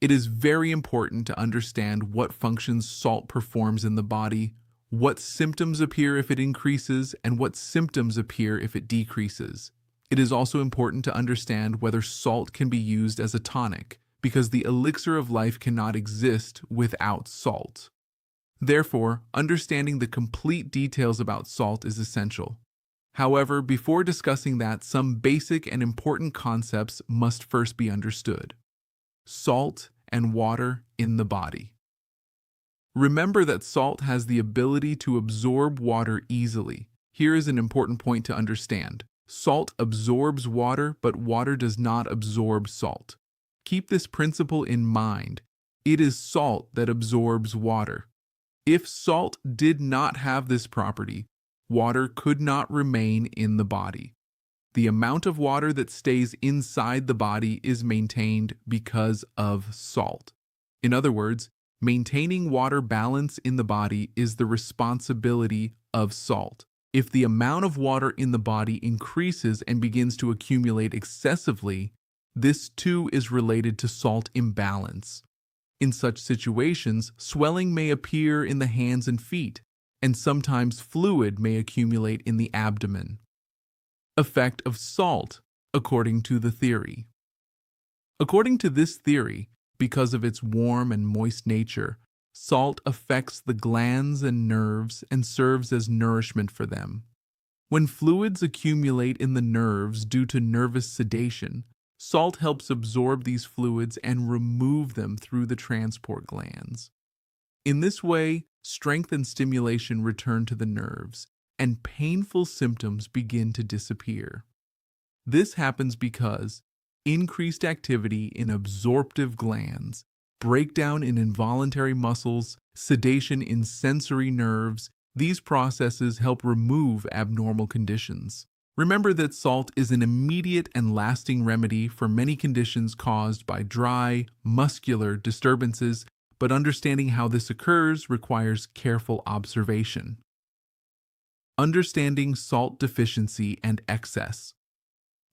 It is very important to understand what functions salt performs in the body, what symptoms appear if it increases, and what symptoms appear if it decreases. It is also important to understand whether salt can be used as a tonic, because the elixir of life cannot exist without salt. Therefore, understanding the complete details about salt is essential. However, before discussing that, some basic and important concepts must first be understood. Salt and water in the body. Remember that salt has the ability to absorb water easily. Here is an important point to understand. Salt absorbs water, but water does not absorb salt. Keep this principle in mind. It is salt that absorbs water. If salt did not have this property, water could not remain in the body. The amount of water that stays inside the body is maintained because of salt. In other words, maintaining water balance in the body is the responsibility of salt. If the amount of water in the body increases and begins to accumulate excessively, this too is related to salt imbalance. In such situations, swelling may appear in the hands and feet, and sometimes fluid may accumulate in the abdomen. Effect of salt, according to the theory. According to this theory, because of its warm and moist nature, salt affects the glands and nerves and serves as nourishment for them. When fluids accumulate in the nerves due to nervous sedation, salt helps absorb these fluids and remove them through the transport glands. In this way, strength and stimulation return to the nerves, and painful symptoms begin to disappear. This happens because increased activity in absorptive glands, breakdown in involuntary muscles, sedation in sensory nerves, these processes help remove abnormal conditions. Remember that salt is an immediate and lasting remedy for many conditions caused by dry, muscular disturbances, but understanding how this occurs requires careful observation. Understanding salt deficiency and excess.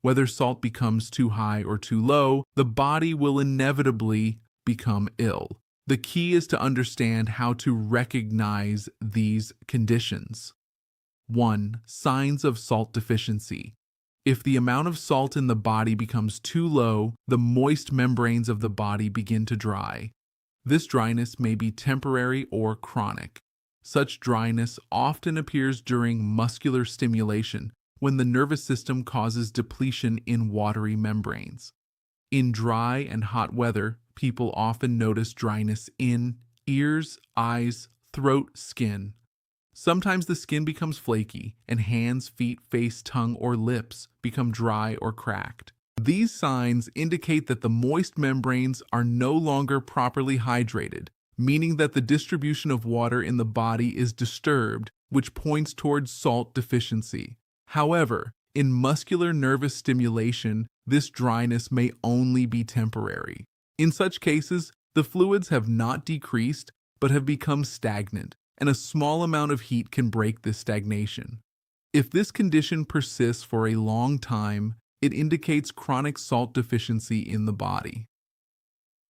Whether salt becomes too high or too low, the body will inevitably become ill. The key is to understand how to recognize these conditions. 1. Signs of salt deficiency. If the amount of salt in the body becomes too low, the moist membranes of the body begin to dry. This dryness may be temporary or chronic. Such dryness often appears during muscular stimulation, when the nervous system causes depletion in watery membranes. In dry and hot weather, people often notice dryness in ears, eyes, throat, skin. Sometimes the skin becomes flaky, and hands, feet, face, tongue, or lips become dry or cracked. These signs indicate that the moist membranes are no longer properly hydrated, meaning that the distribution of water in the body is disturbed, which points towards salt deficiency. However, in muscular nervous stimulation, this dryness may only be temporary. In such cases, the fluids have not decreased, but have become stagnant, and a small amount of heat can break this stagnation. If this condition persists for a long time, it indicates chronic salt deficiency in the body.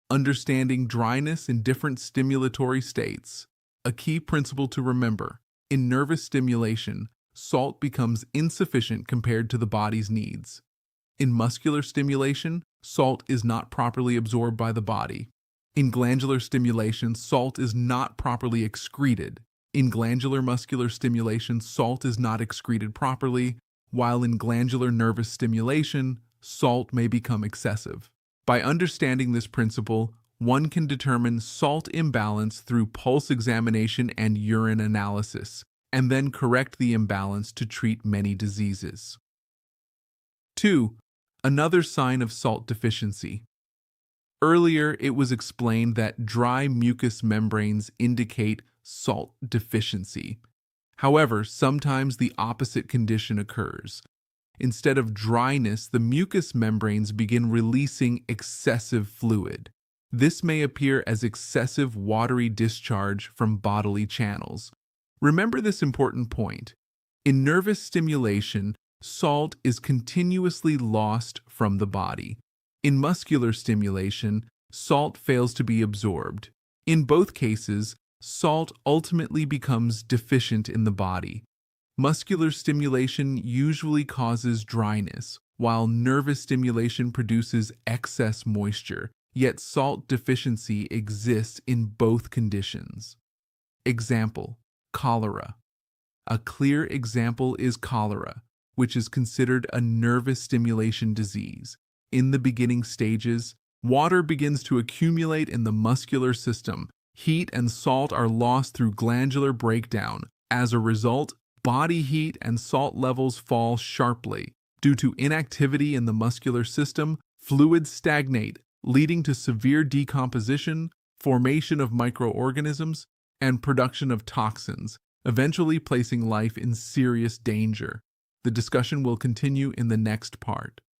Understanding dryness in different stimulatory states. A key principle to remember: in nervous stimulation, salt becomes insufficient compared to the body's needs. In muscular stimulation, salt is not properly absorbed by the body. In glandular stimulation, salt is not properly excreted. In glandular muscular stimulation, salt is not excreted properly, while in glandular nervous stimulation, salt may become excessive. By understanding this principle, one can determine salt imbalance through pulse examination and urine analysis, and then correct the imbalance to treat many diseases. 2. Another sign of salt deficiency. Earlier, it was explained that dry mucous membranes indicate salt deficiency. However, sometimes the opposite condition occurs. Instead of dryness, the mucous membranes begin releasing excessive fluid. This may appear as excessive watery discharge from bodily channels. Remember this important point. In nervous stimulation, salt is continuously lost from the body. In muscular stimulation, salt fails to be absorbed. In both cases, salt ultimately becomes deficient in the body. Muscular stimulation usually causes dryness, while nervous stimulation produces excess moisture, yet salt deficiency exists in both conditions. Example: cholera. A clear example is cholera, which is considered a nervous stimulation disease. In the beginning stages, water begins to accumulate in the muscular system. Heat and salt are lost through glandular breakdown. As a result, body heat and salt levels fall sharply. Due to inactivity in the muscular system, fluids stagnate, leading to severe decomposition, formation of microorganisms, and production of toxins, eventually placing life in serious danger. The discussion will continue in the next part.